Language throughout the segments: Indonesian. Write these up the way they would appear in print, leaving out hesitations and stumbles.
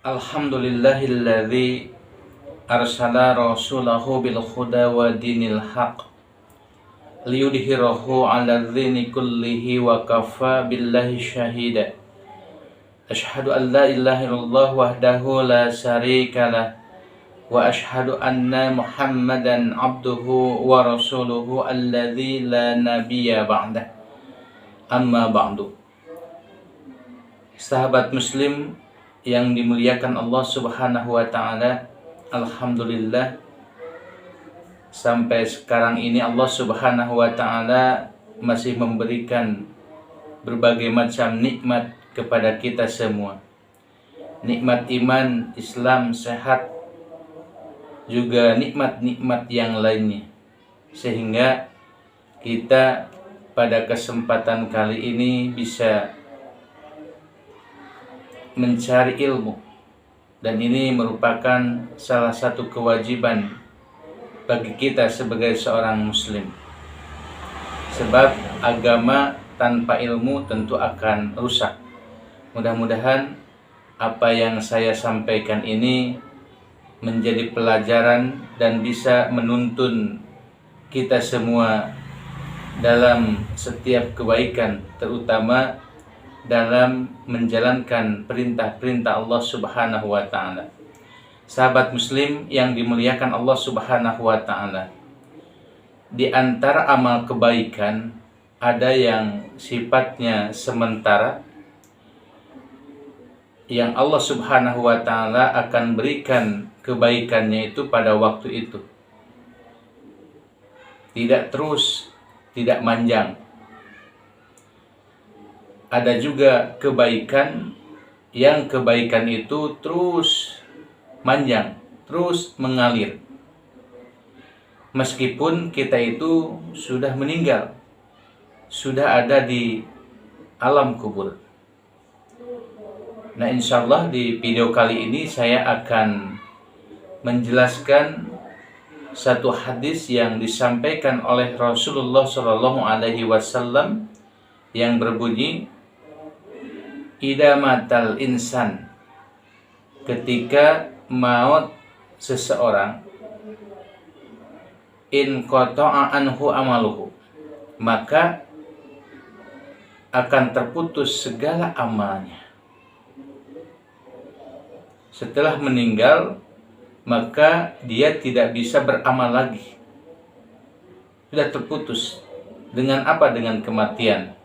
Alhamdulillahilladzi arsala rasulahu bil huda wa dinil haq liyudhhirahu 'ala dzini kullihi wa kafa billahi syahida. Asyhadu an la ilaha illallah wahdahu la syarikalah wa asyhadu anna Muhammadan abduhu wa rasuluhu alladzi la nabiyya ba'dah. Amma ba'du. Sahabat muslim yang dimuliakan Allah Subhanahu wa taala, alhamdulillah sampai sekarang ini Allah Subhanahu wa taala masih memberikan berbagai macam nikmat kepada kita semua. Nikmat iman, Islam, sehat, juga nikmat-nikmat yang lainnya. Sehingga kita pada kesempatan kali ini bisa mencari ilmu, dan ini merupakan salah satu kewajiban bagi kita sebagai seorang muslim, sebab agama tanpa ilmu tentu akan rusak. Mudah-mudahan apa yang saya sampaikan ini menjadi pelajaran dan bisa menuntun kita semua dalam setiap kebaikan, terutama dalam menjalankan perintah-perintah Allah Subhanahu wa taala. Sahabat muslim yang dimuliakan Allah Subhanahu wa taala, di antara amal kebaikan ada yang sifatnya sementara, yang Allah Subhanahu wa taala akan berikan kebaikannya itu pada waktu itu. Tidak terus, tidak manjang. Ada juga kebaikan yang kebaikan itu terus manjang, terus mengalir. Meskipun kita itu sudah meninggal, sudah ada di alam kubur. Nah, insyaallah di video kali ini saya akan menjelaskan satu hadis yang disampaikan oleh Rasulullah SAW yang berbunyi, idza matal insan, ketika maut seseorang, in qata'a anhu amaluhu, maka akan terputus segala amalnya. Setelah meninggal, maka dia tidak bisa beramal lagi. Sudah terputus. Dengan apa? Dengan kematian.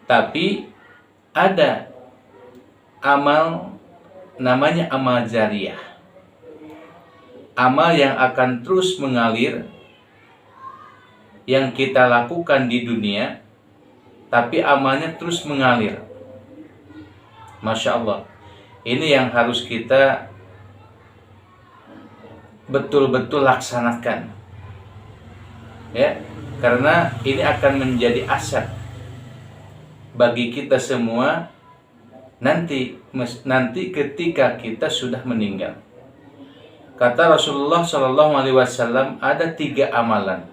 Tapi ada amal namanya amal jariyah. Amal yang akan terus mengalir, yang kita lakukan di dunia, tapi amalnya terus mengalir. Masya Allah. Ini yang harus kita betul-betul laksanakan. Ya, karena ini akan menjadi aset bagi kita semua nanti ketika kita sudah meninggal. Kata Rasulullah SAW, ada 3 amalan,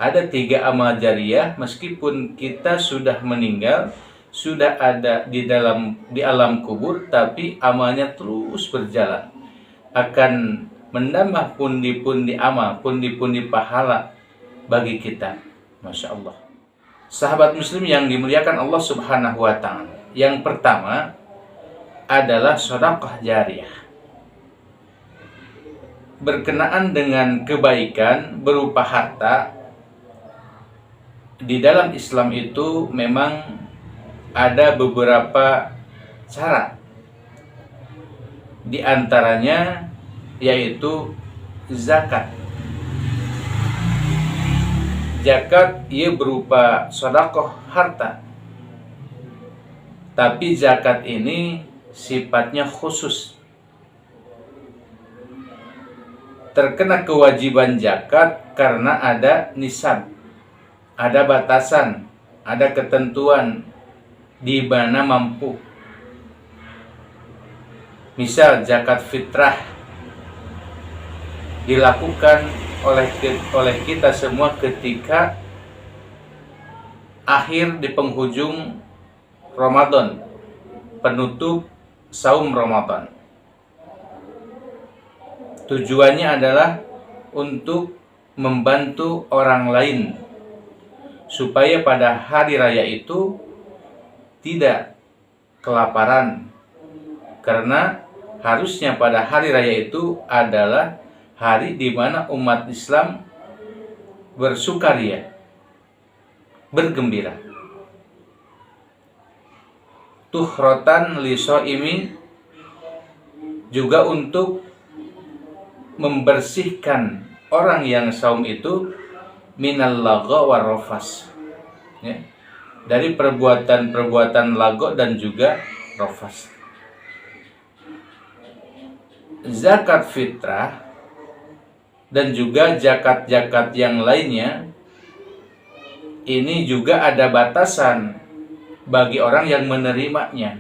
ada 3 amal jariyah. Meskipun kita sudah meninggal, sudah ada di alam kubur, tapi amalnya terus berjalan, akan menambah pundi-pundi amal, pundi-pundi pahala bagi kita. Masya Allah. Sahabat muslim yang dimuliakan Allah Subhanahu wa ta'ala, yang pertama adalah sedekah jariyah. Berkenaan dengan kebaikan berupa harta, di dalam Islam itu memang ada beberapa cara. Di antaranya yaitu zakat. Zakat ia berupa sedekah harta. Tapi zakat ini sifatnya khusus. Terkena kewajiban zakat karena ada nisab, ada batasan, ada ketentuan di mana mampu. Misal zakat fitrah dilakukan oleh kita semua ketika akhir di penghujung Ramadan, penutup saum Ramadan. Tujuannya adalah untuk membantu orang lain supaya pada hari raya itu tidak kelaparan, karena harusnya pada hari raya itu adalah hari di mana umat Islam bersukaria, bergembira. Tuhrotan li shaimi, juga untuk membersihkan orang yang saum itu minal lagha war rafas, ya, dari perbuatan-perbuatan lago dan juga rafas. Zakat fitrah dan juga zakat-zakat yang lainnya ini juga ada batasan bagi orang yang menerimanya.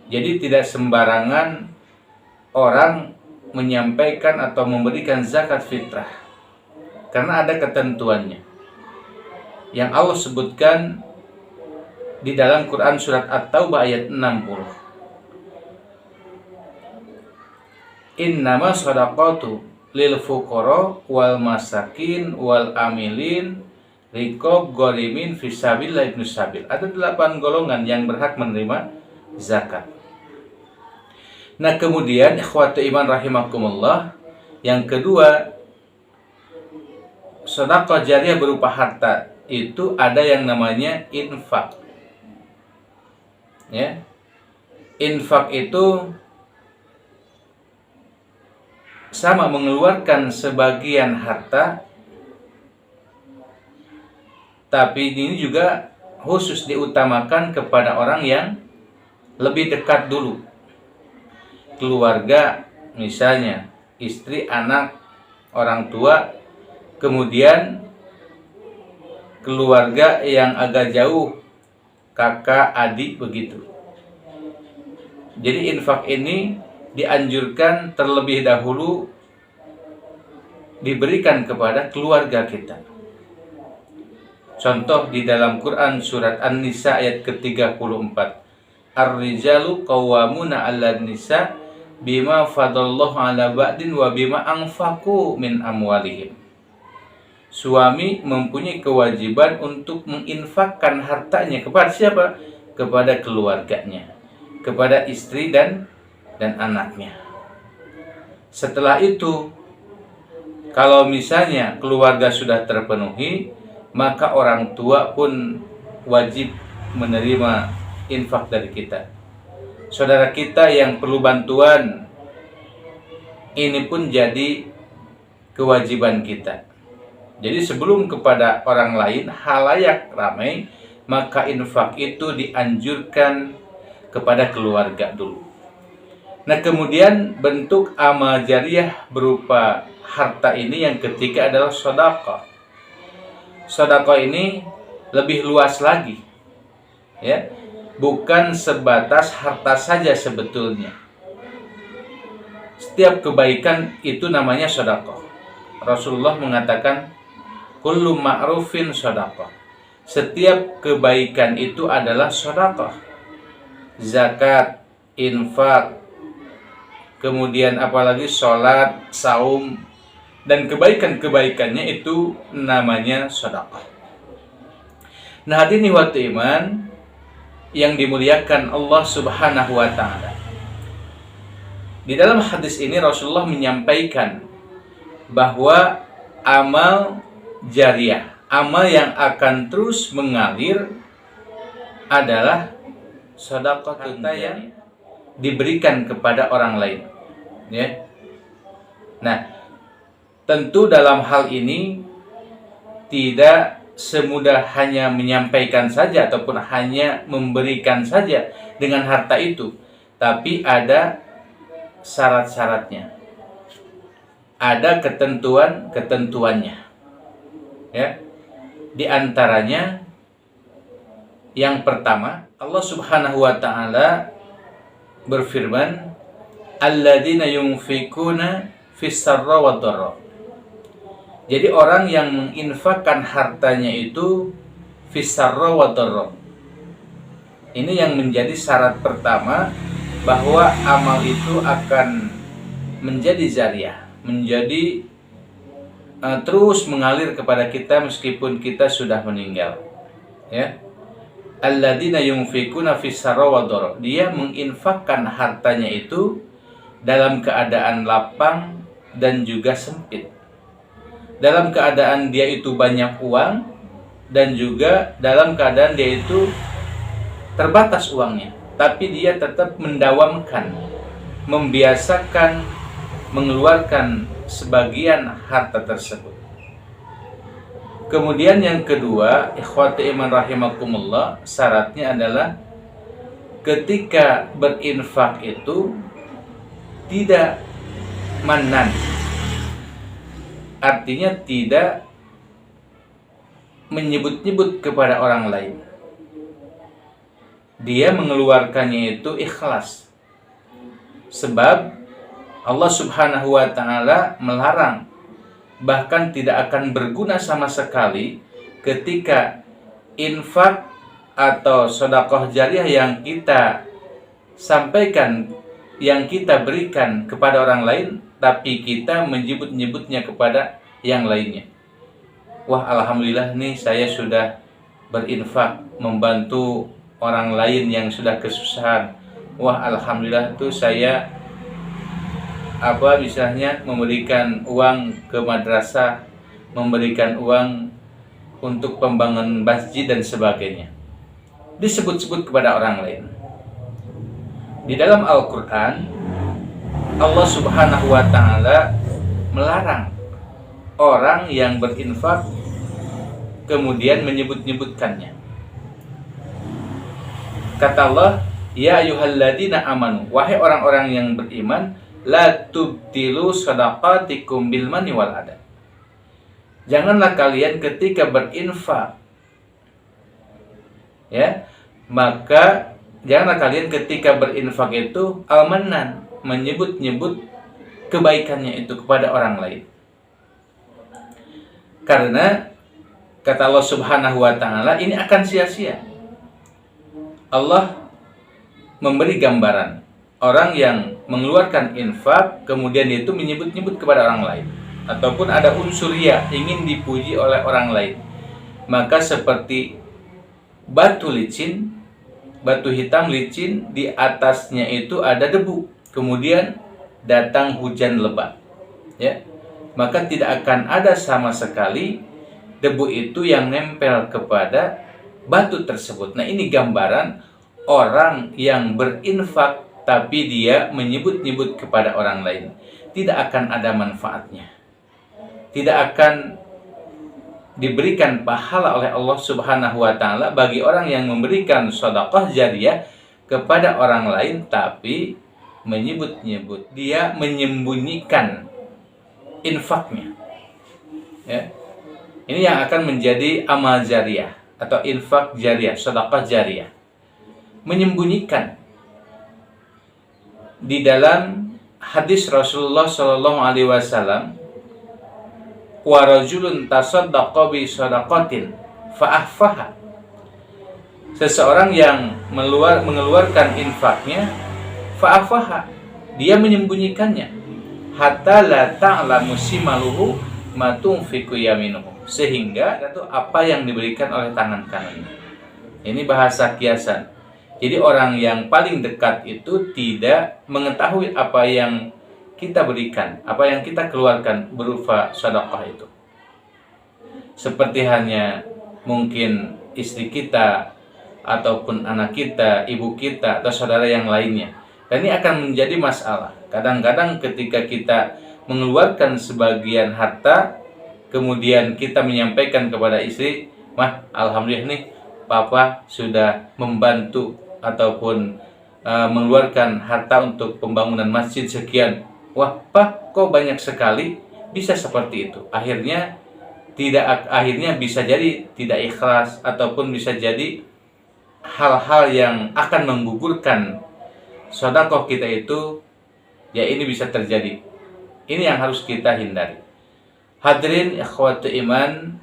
Jadi tidak sembarangan orang menyampaikan atau memberikan zakat fitrah, karena ada ketentuannya yang Allah sebutkan di dalam Quran surat At-Taubah ayat 60. Innama shadaqatu lil fuqara wal masakin wal amilin riqab gharimin fisabilillah ibnu sabil. Ada 8 golongan yang berhak menerima zakat. Nah, kemudian ikhwatu iman rahimakumullah, yang kedua, sedekah jariyah berupa harta itu ada yang namanya infak. Ya. Infak itu sama mengeluarkan sebagian harta, tapi ini juga khusus diutamakan kepada orang yang lebih dekat dulu. Keluarga, misalnya istri, anak, orang tua, kemudian keluarga yang agak jauh, kakak, adik, begitu. Jadi infak ini dianjurkan terlebih dahulu diberikan kepada keluarga kita. Contoh di dalam Quran surat An-Nisa ayat ke-34. Ar-rijalu qawwamuna 'alan nisa bima fadallahu 'ala ba'din wa bima anfaqu min amwalihim. Suami mempunyai kewajiban untuk menginfakkan hartanya kepada siapa? Kepada keluarganya, kepada istri dan anaknya. Setelah itu, kalau misalnya keluarga sudah terpenuhi, maka orang tua pun wajib menerima infak dari kita. Saudara kita yang perlu bantuan, ini pun jadi kewajiban kita. Jadi sebelum kepada orang lain, halayak ramai, maka infak itu dianjurkan kepada keluarga dulu. Nah, kemudian bentuk amal jariyah berupa harta ini yang ketiga adalah sedekah. Sedekah ini lebih luas lagi, ya, bukan sebatas harta saja sebetulnya. Setiap kebaikan itu namanya sedekah. Rasulullah mengatakan, kullu ma'rufin sedekah. Setiap kebaikan itu adalah sedekah. Zakat, infak, kemudian apalagi sholat, saum, dan kebaikan-kebaikannya itu namanya sedekah. Nah, hadirin waktu iman yang dimuliakan Allah Subhanahu wa taala. Di dalam hadis ini Rasulullah menyampaikan bahwa amal jariyah, amal yang akan terus mengalir adalah sedekah yang diberikan kepada orang lain, ya. Nah, tentu dalam hal ini tidak semudah hanya menyampaikan saja ataupun hanya memberikan saja dengan harta itu, tapi ada syarat-syaratnya, ada ketentuan-ketentuannya, ya. Di antaranya yang pertama, Allah Subhanahu wa taala berfirman, alladzina yunfikuna fis sarra wad dharra. Jadi orang yang menginfakkan hartanya itu fis sarra wad dharra. Ini yang menjadi syarat pertama bahwa amal itu akan menjadi jariyah, menjadi terus mengalir kepada kita meskipun kita sudah meninggal. Ya. Alladzina yunfikuna fis sarra wad dharra. Dia menginfakkan hartanya itu dalam keadaan lapang dan juga sempit. Dalam keadaan dia itu banyak uang dan juga dalam keadaan dia itu terbatas uangnya, tapi dia tetap mendawamkan, membiasakan mengeluarkan sebagian harta tersebut. Kemudian yang kedua, ikhwati iman rahimakumullah, syaratnya adalah ketika berinfak itu tidak manan. Artinya tidak menyebut-nyebut kepada orang lain. Dia mengeluarkannya itu ikhlas. Sebab Allah Subhanahu wa ta'ala melarang, bahkan tidak akan berguna sama sekali ketika infak atau sedekah jariyah yang kita sampaikan, yang kita berikan kepada orang lain, tapi kita menyebut-nyebutnya kepada yang lainnya. Wah, alhamdulillah nih saya sudah berinfak membantu orang lain yang sudah kesusahan. Wah, alhamdulillah tuh saya misalnya memberikan uang ke madrasah, memberikan uang untuk pembangunan masjid dan sebagainya. Disebut-sebut kepada orang lain. Di dalam Al-Quran, Allah Subhanahu wa ta'ala melarang orang yang berinfak kemudian menyebut-nyebutkannya. Kata Allah, ya ayyuhalladzina amanu, wahai orang-orang yang beriman, la tubtilu shadaqatikum bil manni wal adha. Janganlah kalian ketika berinfak, ya, maka janganlah kalian ketika berinfak itu al-mannan, menyebut-nyebut kebaikannya itu kepada orang lain. Karena kata Allah Subhanahu wa ta'ala, ini akan sia-sia. Allah memberi gambaran orang yang mengeluarkan infak kemudian itu menyebut-nyebut kepada orang lain, ataupun ada unsur riya, ingin dipuji oleh orang lain, maka seperti batu licin, batu hitam licin, di atasnya itu ada debu, kemudian datang hujan lebat, ya, maka tidak akan ada sama sekali debu itu yang nempel kepada batu tersebut. Nah, ini gambaran orang yang berinfak tapi dia menyebut-nyebut kepada orang lain, tidak akan ada manfaatnya, tidak akan diberikan pahala oleh Allah Subhanahu wa ta'ala bagi orang yang memberikan sedekah jariyah kepada orang lain tapi menyebut-nyebut, dia menyembunyikan infaknya, ya. Ini yang akan menjadi amal jariyah atau infak jariyah, sedekah jariyah, menyembunyikan. Di dalam hadis Rasulullah SAW, wa rajulun tasaddaqa bi shadaqatin fa akhfaha. Seseorang yang mengeluarkan infaknya, fa akhfaha, dia menyembunyikannya, hatta la ta'lamu shimaluhu ma tunfiqu yaminuhu, sehingga itu apa yang diberikan oleh tangan kanannya. Ini bahasa kiasan. Jadi orang yang paling dekat itu tidak mengetahui apa yang kita berikan, apa yang kita keluarkan berupa sedekah itu. Seperti hanya mungkin istri kita, ataupun anak kita, ibu kita, atau saudara yang lainnya. Dan ini akan menjadi masalah. Kadang-kadang ketika kita mengeluarkan sebagian harta, kemudian kita menyampaikan kepada istri, "Mah, alhamdulillah nih, Papa sudah membantu ataupun mengeluarkan harta untuk pembangunan masjid sekian." Wah, Pak, kok banyak sekali? Bisa seperti itu. Akhirnya bisa jadi tidak ikhlas, ataupun bisa jadi hal-hal yang akan menggugurkan sedekah kita itu, ya ini bisa terjadi. Ini yang harus kita hindari. Hadirin ikhwati iman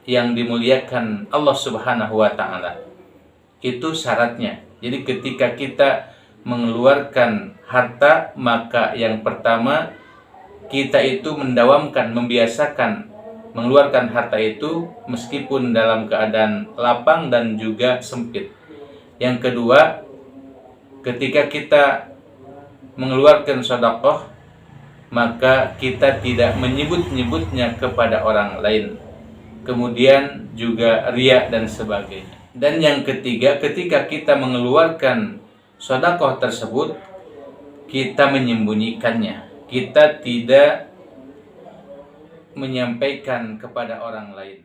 yang dimuliakan Allah Subhanahu wa ta'ala, itu syaratnya. Jadi ketika kita mengeluarkan harta, maka yang pertama kita itu mendawamkan, membiasakan mengeluarkan harta itu meskipun dalam keadaan lapang dan juga sempit. Yang kedua, ketika kita mengeluarkan sedekah, maka kita tidak menyebut-nyebutnya kepada orang lain. Kemudian juga riya dan sebagainya. Dan yang ketiga, ketika kita mengeluarkan sedekah tersebut, kita menyembunyikannya. Kita tidak menyampaikan kepada orang lain.